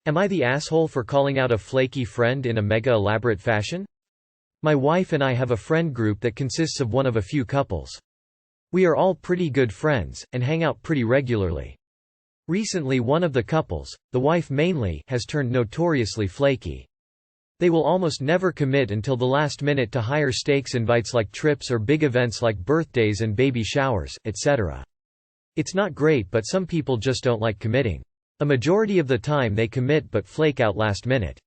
Am I the asshole for calling out a flaky friend in a mega elaborate fashion? My wife and I have a friend group that consists of one of a few couples. We are all pretty good friends, and hang out pretty regularly. Recently one of the couples, the wife mainly, has turned notoriously flaky. They will almost never commit until the last minute to higher stakes invites like trips or big events like birthdays and baby showers, etc. It's not great, but some people just don't like committing. A majority of the time they commit but flake out last minute.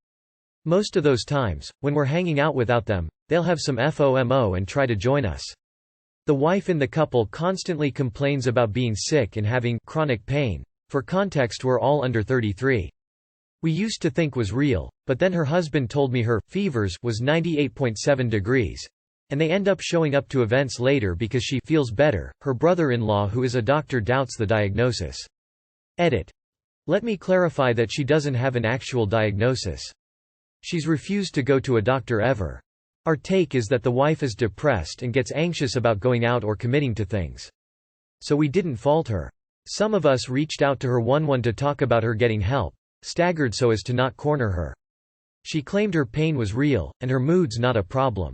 Most of those times, when we're hanging out without them, they'll have some FOMO and try to join us. The wife in the couple constantly complains about being sick and having chronic pain. For context, we're all under 33. We used to think was real, but then her husband told me her fevers was 98.7 degrees. And they end up showing up to events later because she feels better. Her brother-in-law, who is a doctor, doubts the diagnosis. Edit. Let me clarify that she doesn't have an actual diagnosis. She's refused to go to a doctor ever. Our take is that the wife is depressed and gets anxious about going out or committing to things. So we didn't fault her. Some of us reached out to her one-on-one to talk about her getting help, staggered so as to not corner her. She claimed her pain was real, and her mood's not a problem.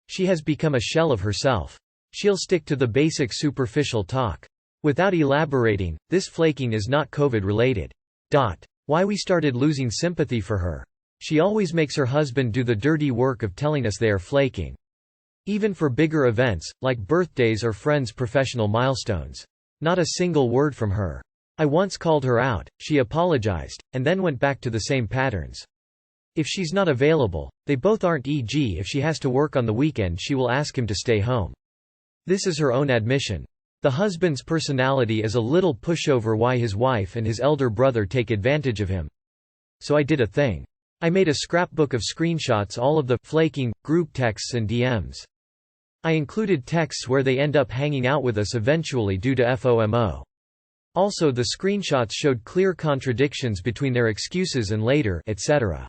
She has become a shell of herself. She'll stick to the basic superficial talk. Without elaborating, this flaking is not COVID-related. Why we started losing sympathy for her. She always makes her husband do the dirty work of telling us they are flaking. Even for bigger events, like birthdays or friends' professional milestones. Not a single word from her. I once called her out, she apologized, and then went back to the same patterns. If she's not available, they both aren't, e.g. if she has to work on the weekend she will ask him to stay home. This is her own admission. The husband's personality is a little pushover, why his wife and his elder brother take advantage of him. So I did a thing. I made a scrapbook of screenshots all of the flaking group texts and DMs. I included texts where they end up hanging out with us eventually due to FOMO. Also, the screenshots showed clear contradictions between their excuses and later, etc.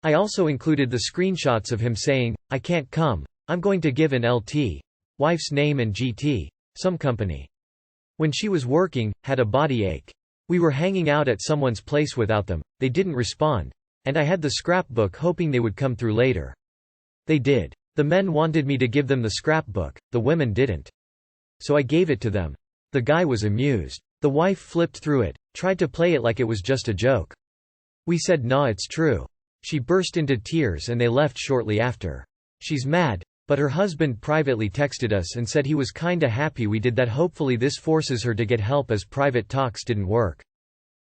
I also included the screenshots of him saying, "I can't come, I'm going to give an LT, wife's name and GT, some company. When she was working, had a body ache. We were hanging out at someone's place without them, they didn't respond, and I had the scrapbook hoping they would come through later. They did. The men wanted me to give them the scrapbook, the women didn't. So I gave it to them. The guy was amused. The wife flipped through it, tried to play it like it was just a joke. We said nah, it's true. She burst into tears and they left shortly after. She's mad, but her husband privately texted us and said he was kinda happy we did that. Hopefully this forces her to get help, as private talks didn't work.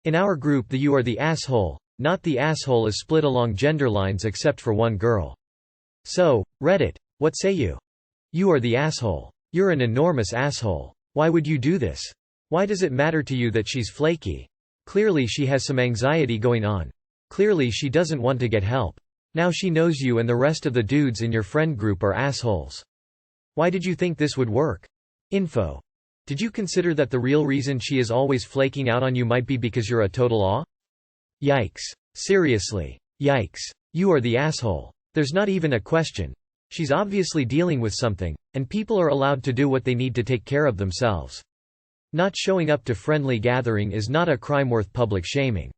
In our group, the "you are the asshole, not the asshole" is split along gender lines except for one girl. So, Reddit, what say you? You are the asshole. You're an enormous asshole. Why would you do this? Why does it matter to you that she's flaky? Clearly she has some anxiety going on. Clearly she doesn't want to get help. Now she knows you and the rest of the dudes in your friend group are assholes. Why did you think this would work? Info. Did you consider that the real reason she is always flaking out on you might be because you're a total aw? Yikes. Seriously. Yikes. You are the asshole. There's not even a question. She's obviously dealing with something, and people are allowed to do what they need to take care of themselves. Not showing up to friendly gathering is not a crime worth public shaming.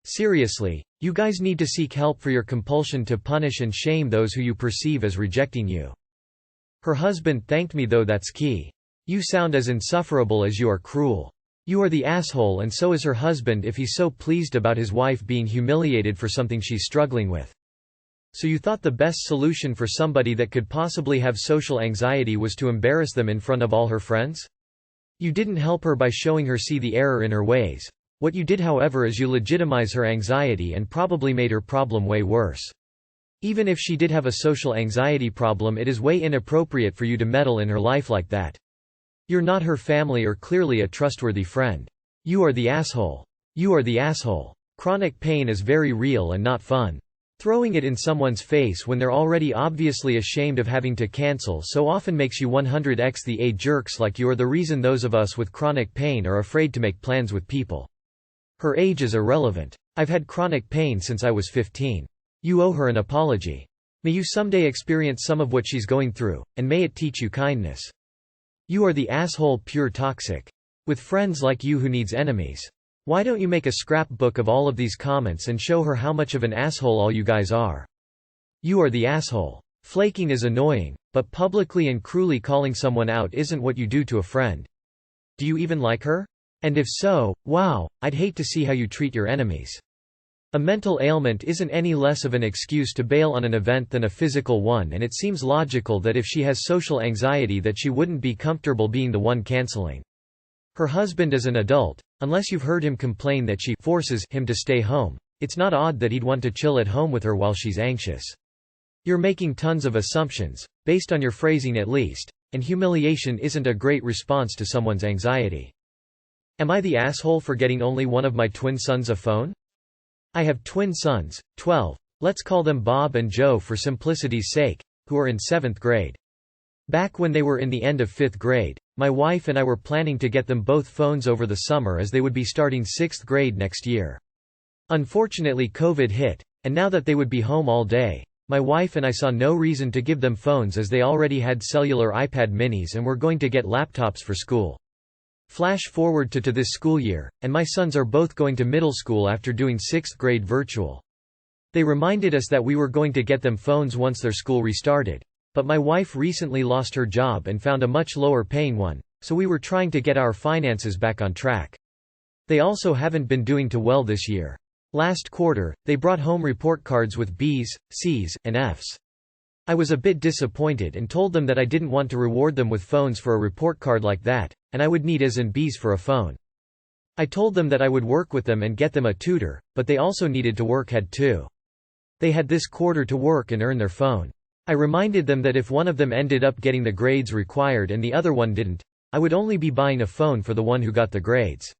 Seriously, you guys need to seek help for your compulsion to punish and shame those who you perceive as rejecting you. Her husband thanked me though, that's key. You sound as insufferable as you are cruel. You are the asshole, and so is her husband if he's so pleased about his wife being humiliated for something she's struggling with. So you thought the best solution for somebody that could possibly have social anxiety was to embarrass them in front of all her friends? You didn't help her by showing her see the error in her ways. What you did, however, is you legitimize her anxiety and probably made her problem way worse. Even if she did have a social anxiety problem, it is way inappropriate for you to meddle in her life like that. You're not her family or clearly a trustworthy friend. You are the asshole. You are the asshole. Chronic pain is very real and not fun. Throwing it in someone's face when they're already obviously ashamed of having to cancel so often makes you 100x the A jerks, like you are the reason those of us with chronic pain are afraid to make plans with people. Her age is irrelevant. I've had chronic pain since I was 15. You owe her an apology. May you someday experience some of what she's going through, and may it teach you kindness. You are the asshole, pure toxic. With friends like you, who needs enemies? Why don't you make a scrapbook of all of these comments and show her how much of an asshole all you guys are? You are the asshole. Flaking is annoying, but publicly and cruelly calling someone out isn't what you do to a friend. Do you even like her? And if so, wow, I'd hate to see how you treat your enemies. A mental ailment isn't any less of an excuse to bail on an event than a physical one, and it seems logical that if she has social anxiety that she wouldn't be comfortable being the one canceling. Her husband is an adult. Unless you've heard him complain that she forces him to stay home, it's not odd that he'd want to chill at home with her while she's anxious. You're making tons of assumptions, based on your phrasing at least, and humiliation isn't a great response to someone's anxiety. Am I the asshole for getting only one of my twin sons a phone? I have twin sons, 12, let's call them Bob and Joe for simplicity's sake, who are in 7th grade. Back when they were in the end of 5th grade, my wife and I were planning to get them both phones over the summer as they would be starting 6th grade next year. Unfortunately, COVID hit, and now that they would be home all day, my wife and I saw no reason to give them phones as they already had cellular iPad minis and were going to get laptops for school. Flash forward to this school year, and my sons are both going to middle school after doing 6th grade virtual. They reminded us that we were going to get them phones once their school restarted. But my wife recently lost her job and found a much lower paying one, so we were trying to get our finances back on track. They also haven't been doing too well this year. Last quarter, they brought home report cards with B's, C's, and F's. I was a bit disappointed and told them that I didn't want to reward them with phones for a report card like that, and I would need A's and B's for a phone. I told them that I would work with them and get them a tutor, but they also needed to work hard too. They had this quarter to work and earn their phone. I reminded them that if one of them ended up getting the grades required and the other one didn't, I would only be buying a phone for the one who got the grades.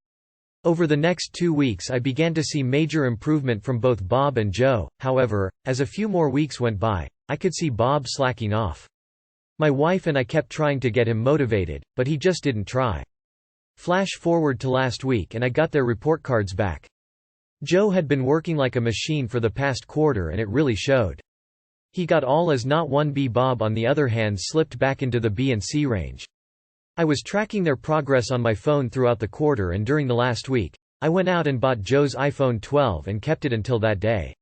Over the next 2 weeks I began to see major improvement from both Bob and Joe. However, as a few more weeks went by, I could see Bob slacking off. My wife and I kept trying to get him motivated, but he just didn't try. Flash forward to last week and I got their report cards back. Joe had been working like a machine for the past quarter and it really showed. He got all A's, not one B. Bob on the other hand slipped back into the B and C range. I was tracking their progress on my phone throughout the quarter, and during the last week, I went out and bought Joe's iPhone 12 and kept it until that day.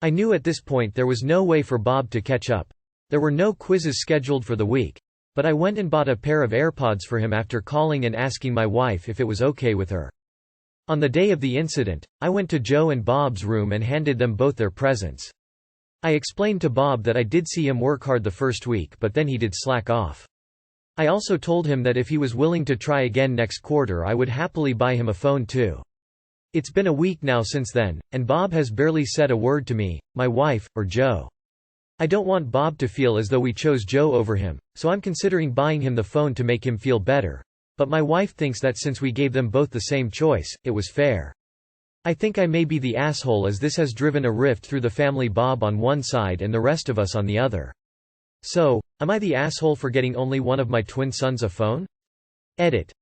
I knew at this point there was no way for Bob to catch up. There were no quizzes scheduled for the week, but I went and bought a pair of AirPods for him after calling and asking my wife if it was okay with her. On the day of the incident, I went to Joe and Bob's room and handed them both their presents. I explained to Bob that I did see him work hard the first week, but then he did slack off. I also told him that if he was willing to try again next quarter I would happily buy him a phone too. It's been a week now since then, and Bob has barely said a word to me, my wife, or Joe. I don't want Bob to feel as though we chose Joe over him, so I'm considering buying him the phone to make him feel better. But my wife thinks that since we gave them both the same choice, it was fair. I think I may be the asshole as this has driven a rift through the family, Bob on one side and the rest of us on the other. So, am I the asshole for getting only one of my twin sons a phone? Edit.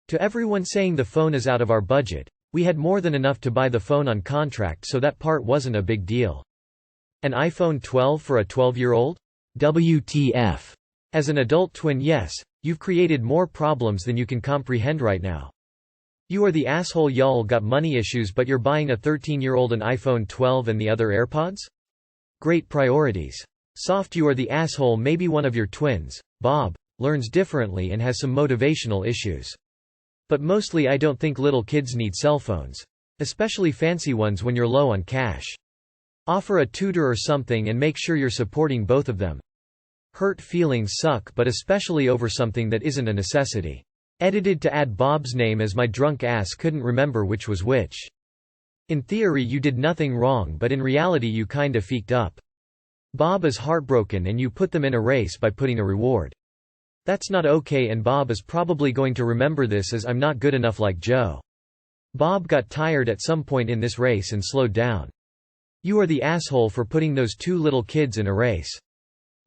To everyone saying the phone is out of our budget, we had more than enough to buy the phone on contract, so that part wasn't a big deal. An iPhone 12 for a 12-year-old? WTF. As an adult twin, yes, you've created more problems than you can comprehend right now. You are the asshole. Y'all got money issues, but you're buying a 13-year-old an iPhone 12 and the other AirPods? Great priorities. Soft. You are the asshole. Maybe one of your twins, Bob, learns differently and has some motivational issues. But mostly I don't think little kids need cell phones. Especially fancy ones when you're low on cash. Offer a tutor or something and make sure you're supporting both of them. Hurt feelings suck, but especially over something that isn't a necessity. Edited to add Bob's name as my drunk ass couldn't remember which was which. In theory you did nothing wrong, but in reality you kinda feeked up. Bob is heartbroken and you put them in a race by putting a reward. That's not okay, and Bob is probably going to remember this as I'm not good enough like Joe. Bob got tired at some point in this race and slowed down. You are the asshole for putting those two little kids in a race.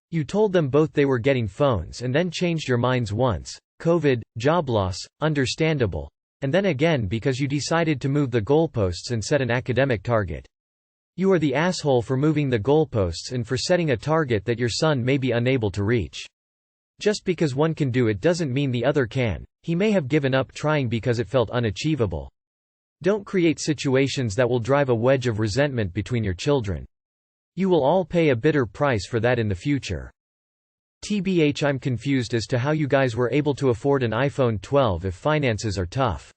You told them both they were getting phones and then changed your minds once. COVID, job loss, understandable. And then again because you decided to move the goalposts and set an academic target. You are the asshole for moving the goalposts and for setting a target that your son may be unable to reach. Just because one can do it doesn't mean the other can. He may have given up trying because it felt unachievable. Don't create situations that will drive a wedge of resentment between your children. You will all pay a bitter price for that in the future. TBH, I'm confused as to how you guys were able to afford an iPhone 12 if finances are tough.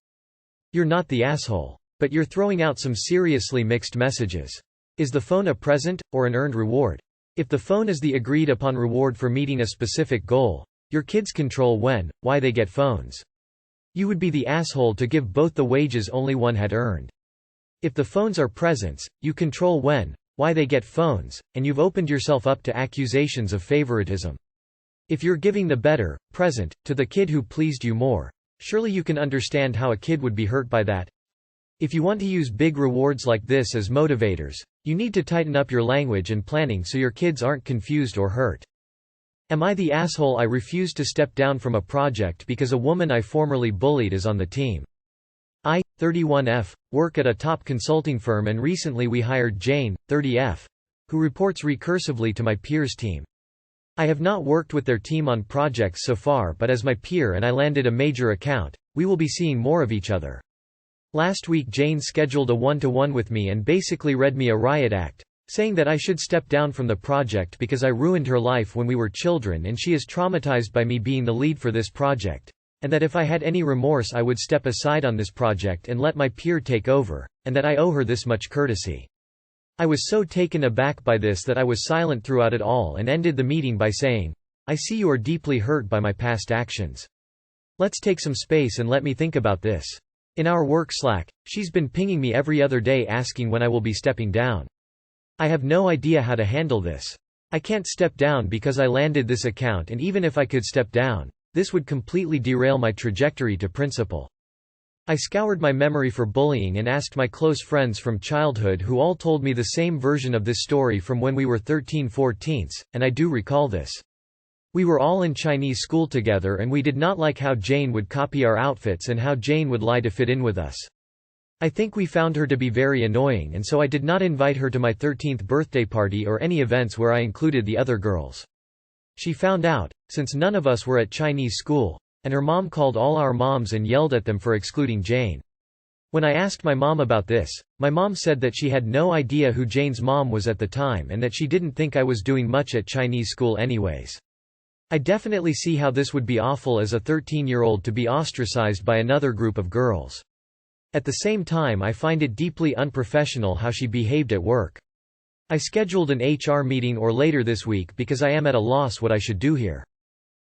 You're not the asshole. But you're throwing out some seriously mixed messages. Is the phone a present, or an earned reward? If the phone is the agreed upon reward for meeting a specific goal, your kids control when, why they get phones. You would be the asshole to give both the wages only one had earned. If the phones are presents, you control when, why they get phones, and you've opened yourself up to accusations of favoritism. If you're giving the better present to the kid who pleased you more, surely you can understand how a kid would be hurt by that. If you want to use big rewards like this as motivators, you need to tighten up your language and planning so your kids aren't confused or hurt. Am I the asshole? I refused to step down from a project because a woman I formerly bullied is on the team. I, 31F, work at a top consulting firm and recently we hired Jane, 30F, who reports recursively to my peers' team. I have not worked with their team on projects so far, but as my peer and I landed a major account, we will be seeing more of each other. Last week Jane scheduled a one-to-one with me and basically read me a riot act, saying that I should step down from the project because I ruined her life when we were children and she is traumatized by me being the lead for this project, and that if I had any remorse I would step aside on this project and let my peer take over, and that I owe her this much courtesy. I was so taken aback by this that I was silent throughout it all and ended the meeting by saying, "I see you are deeply hurt by my past actions. Let's take some space and let me think about this." In our work Slack, she's been pinging me every other day asking when I will be stepping down. I have no idea how to handle this. I can't step down because I landed this account, and even if I could step down, this would completely derail my trajectory to principal. I scoured my memory for bullying and asked my close friends from childhood who all told me the same version of this story from when we were 13-14s, and I do recall this. We were all in Chinese school together and we did not like how Jane would copy our outfits and how Jane would lie to fit in with us. I think we found her to be very annoying, and so I did not invite her to my 13th birthday party or any events where I included the other girls. She found out, since none of us were at Chinese school, and her mom called all our moms and yelled at them for excluding Jane. When I asked my mom about this, my mom said that she had no idea who Jane's mom was at the time and that she didn't think I was doing much at Chinese school anyways. I definitely see how this would be awful as a 13-year-old to be ostracized by another group of girls. At the same time, I find it deeply unprofessional how she behaved at work. I scheduled an HR meeting later this week because I am at a loss what I should do here.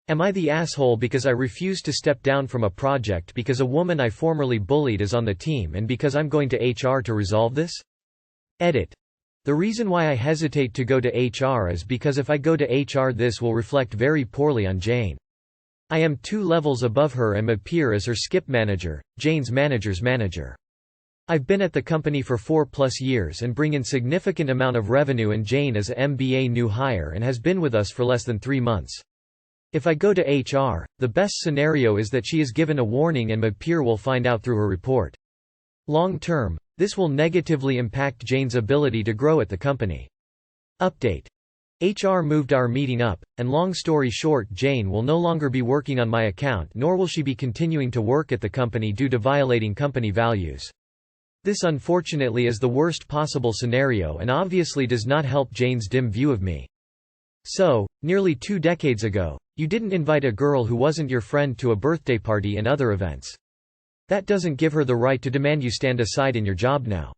Am I the asshole because I refuse to step down from a project because a woman I formerly bullied is on the team and because I'm going to HR to resolve this? Edit. The reason why I hesitate to go to HR is because if I go to HR this will reflect very poorly on Jane. I am 2 levels above her and appear as her skip manager, Jane's manager's manager. I've been at the company for 4+ years and bring in significant amount of revenue, and Jane is a MBA new hire and has been with us for less than 3 months. If I go to HR, the best scenario is that she is given a warning and my peer will find out through her report. Long term, this will negatively impact Jane's ability to grow at the company. Update. HR moved our meeting up, and long story short, Jane will no longer be working on my account, nor will she be continuing to work at the company due to violating company values. This unfortunately is the worst possible scenario and obviously does not help Jane's dim view of me. So, nearly 2 decades ago, you didn't invite a girl who wasn't your friend to a birthday party and other events. That doesn't give her the right to demand you stand aside in your job now.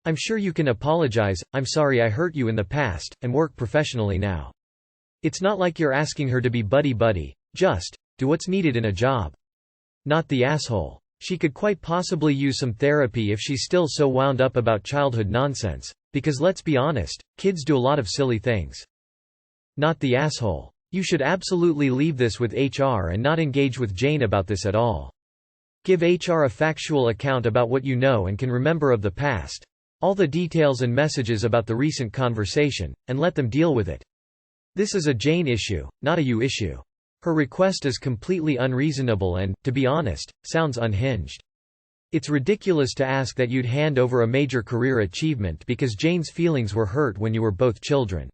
I'm sure you can apologize, "I'm sorry I hurt you in the past," and work professionally now. It's not like you're asking her to be buddy-buddy, just do what's needed in a job. Not the asshole. She could quite possibly use some therapy if she's still so wound up about childhood nonsense, because let's be honest, kids do a lot of silly things. Not the asshole. You should absolutely leave this with HR and not engage with Jane about this at all. Give HR a factual account about what you know and can remember of the past, all the details and messages about the recent conversation, and let them deal with it. This is a Jane issue, not a you issue. Her request is completely unreasonable and, to be honest, sounds unhinged. It's ridiculous to ask that you'd hand over a major career achievement because Jane's feelings were hurt when you were both children.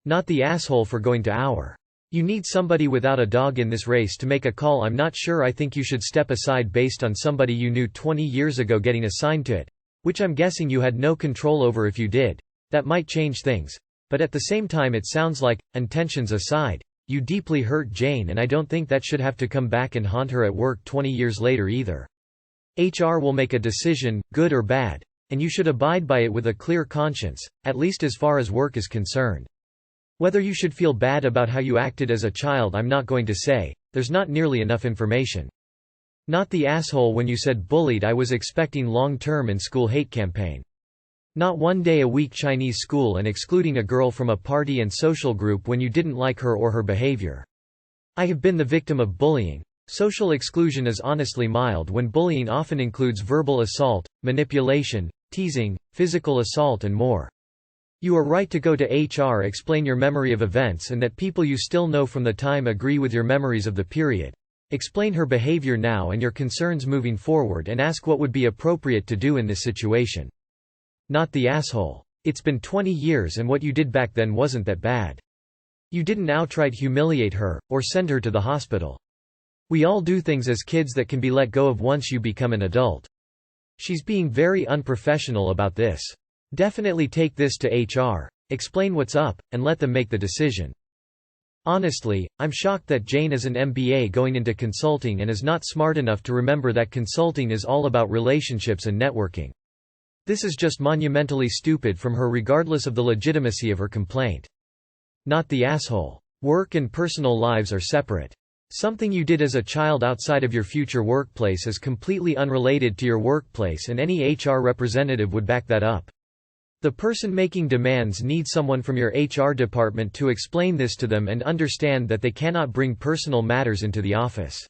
Not the asshole for going to our You need somebody without a dog in this race to make a call. I'm not sure. I think you should step aside based on somebody you knew 20 years ago getting assigned to it, which I'm guessing you had no control over. If you did, that might change things. But at the same time it sounds like, intentions aside, you deeply hurt Jane, and I don't think that should have to come back and haunt her at work 20 years later either. HR will make a decision, good or bad, and you should abide by it with a clear conscience, at least as far as work is concerned. Whether you should feel bad about how you acted as a child, I'm not going to say. There's not nearly enough information. Not the asshole when you said bullied. I was expecting long-term in school hate campaign. Not 1 day a week Chinese school and excluding a girl from a party and social group when you didn't like her or her behavior. I have been the victim of bullying. Social exclusion is honestly mild when bullying often includes verbal assault, manipulation, teasing, physical assault and more. You are right to go to HR, explain your memory of events and that people you still know from the time agree with your memories of the period. Explain her behavior now and your concerns moving forward, and ask what would be appropriate to do in this situation. Not the asshole. It's been 20 years and what you did back then wasn't that bad. You didn't outright humiliate her, or send her to the hospital. We all do things as kids that can be let go of once you become an adult. She's being very unprofessional about this. Definitely take this to HR. Explain what's up, and let them make the decision. Honestly, I'm shocked that Jane is an MBA going into consulting and is not smart enough to remember that consulting is all about relationships and networking. This is just monumentally stupid from her regardless of the legitimacy of her complaint. Not the asshole. Work and personal lives are separate. Something you did as a child outside of your future workplace is completely unrelated to your workplace, and any HR representative would back that up. The person making demands need someone from your HR department to explain this to them and understand that they cannot bring personal matters into the office.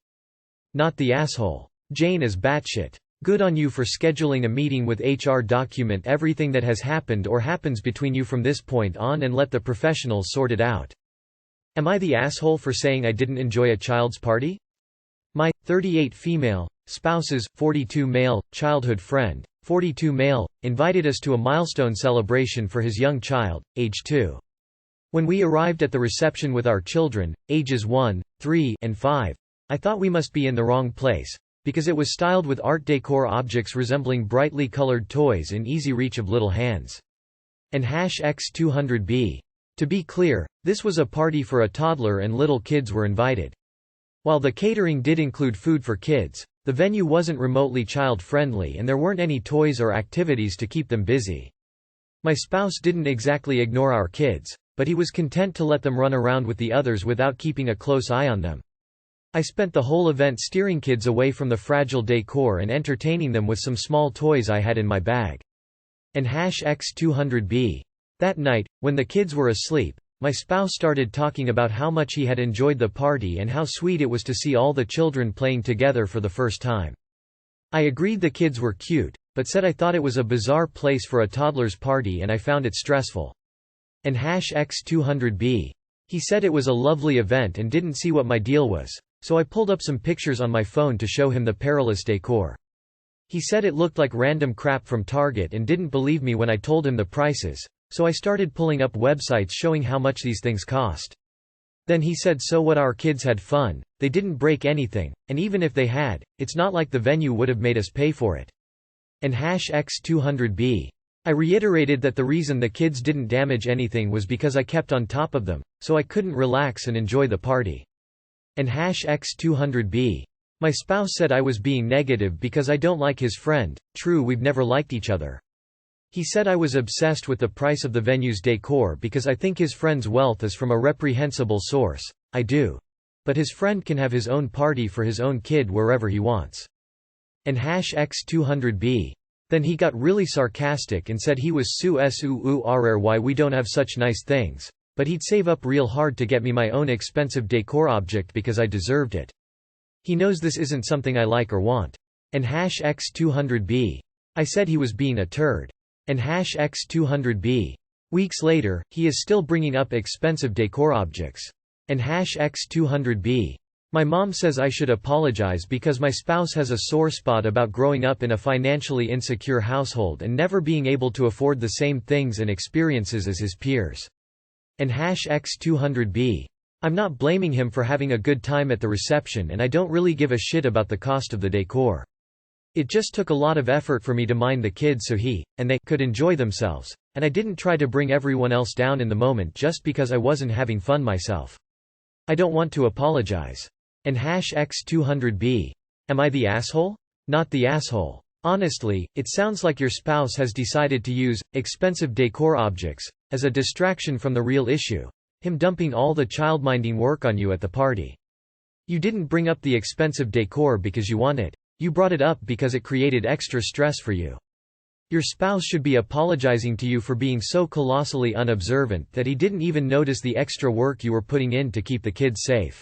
Not the asshole. Jane is batshit. Good on you for scheduling a meeting with HR. Document everything that has happened or happens between you from this point on and let the professionals sort it out. Am I the asshole for saying I didn't enjoy a child's party? My 38 female spouses, 42 male, childhood friend, 42 male, invited us to a milestone celebration for his young child, age 2. When we arrived at the reception with our children, ages 1, 3, and 5, I thought we must be in the wrong place, because it was styled with art decor objects resembling brightly colored toys in easy reach of little hands. And #X200B. To be clear, this was a party for a toddler and little kids were invited. While the catering did include food for kids, the venue wasn't remotely child-friendly and there weren't any toys or activities to keep them busy. My spouse didn't exactly ignore our kids, but he was content to let them run around with the others without keeping a close eye on them. I spent the whole event steering kids away from the fragile decor and entertaining them with some small toys I had in my bag. And #X200B. That night, when the kids were asleep, my spouse started talking about how much he had enjoyed the party and how sweet it was to see all the children playing together for the first time. I agreed the kids were cute, but said I thought it was a bizarre place for a toddler's party and I found it stressful. And #X200B. He said it was a lovely event and didn't see what my deal was, so I pulled up some pictures on my phone to show him the perilous decor. He said it looked like random crap from Target and didn't believe me when I told him the prices. So I started pulling up websites showing how much these things cost. Then he said, so what, our kids had fun, they didn't break anything, and even if they had, it's not like the venue would have made us pay for it. And #X200B. I reiterated that the reason the kids didn't damage anything was because I kept on top of them, so I couldn't relax and enjoy the party. And #X200B. My spouse said I was being negative because I don't like his friend. True, we've never liked each other. He said I was obsessed with the price of the venue's decor because I think his friend's wealth is from a reprehensible source. I do. But his friend can have his own party for his own kid wherever he wants. And #X200B. Then he got really sarcastic and said he was why we don't have such nice things, but he'd save up real hard to get me my own expensive decor object because I deserved it. He knows this isn't something I like or want. And #X200B. I said he was being a turd. And #X200B. Weeks later, he is still bringing up expensive decor objects. And #X200B. My mom says I should apologize because my spouse has a sore spot about growing up in a financially insecure household and never being able to afford the same things and experiences as his peers. And #X200B. I'm not blaming him for having a good time at the reception, and I don't really give a shit about the cost of the decor. It just took a lot of effort for me to mind the kids so he, and they, could enjoy themselves, and I didn't try to bring everyone else down in the moment just because I wasn't having fun myself. I don't want to apologize. And #X200B. Am I the asshole? Not the asshole. Honestly, it sounds like your spouse has decided to use expensive decor objects as a distraction from the real issue, him dumping all the childminding work on you at the party. You didn't bring up the expensive decor because you want it. You brought it up because it created extra stress for you. Your spouse should be apologizing to you for being so colossally unobservant that he didn't even notice the extra work you were putting in to keep the kids safe.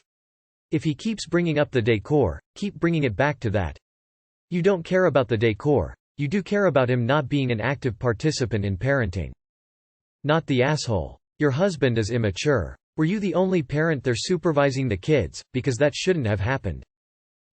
If he keeps bringing up the decor, keep bringing it back to that. You don't care about the decor. You do care about him not being an active participant in parenting. Not the asshole. Your husband is immature. Were you the only parent there supervising the kids, because that shouldn't have happened?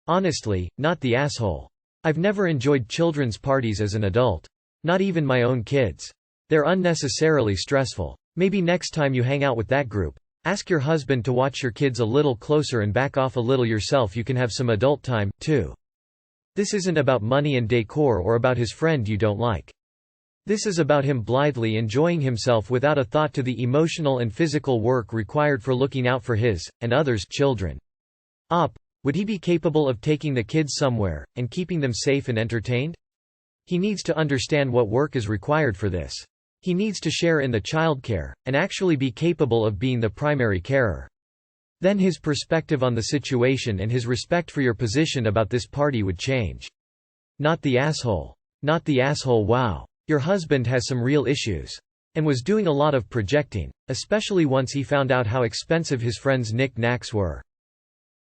Honestly, not the asshole. I've never enjoyed children's parties as an adult. Not even my own kids. They're unnecessarily stressful. Maybe next time you hang out with that group, ask your husband to watch your kids a little closer and back off a little yourself. You can have some adult time, too. This isn't about money and decor or about his friend you don't like. This is about him blithely enjoying himself without a thought to the emotional and physical work required for looking out for his, and others' children. Would he be capable of taking the kids somewhere, and keeping them safe and entertained? He needs to understand what work is required for this. He needs to share in the childcare, and actually be capable of being the primary carer. Then his perspective on the situation and his respect for your position about this party would change. Not the asshole. Not the asshole. Wow. Your husband has some real issues. And was doing a lot of projecting, especially once he found out how expensive his friends' knick-knacks were.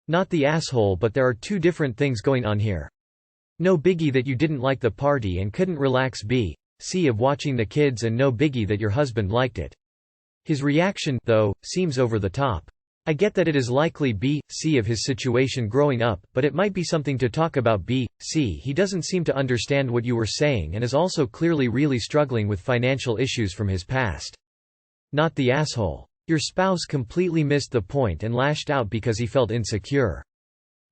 Not the asshole, but there are two different things going on here. No biggie that you didn't like the party and couldn't relax B.C. of watching the kids, and no biggie that your husband liked it. His reaction, though, seems over the top. I get that it is likely B.C. of his situation growing up, but it might be something to talk about B.C. He doesn't seem to understand what you were saying and is also clearly really struggling with financial issues from his past. Not the asshole. Your spouse completely missed the point and lashed out because he felt insecure.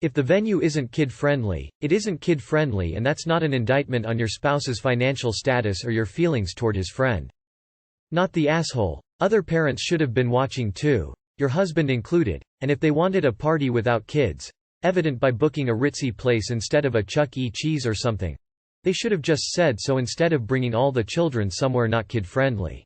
If the venue isn't kid-friendly, it isn't kid-friendly, and that's not an indictment on your spouse's financial status or your feelings toward his friend. Not the asshole. Other parents should have been watching too, your husband included, and if they wanted a party without kids, evident by booking a ritzy place instead of a Chuck E. Cheese or something, they should have just said so instead of bringing all the children somewhere not kid-friendly.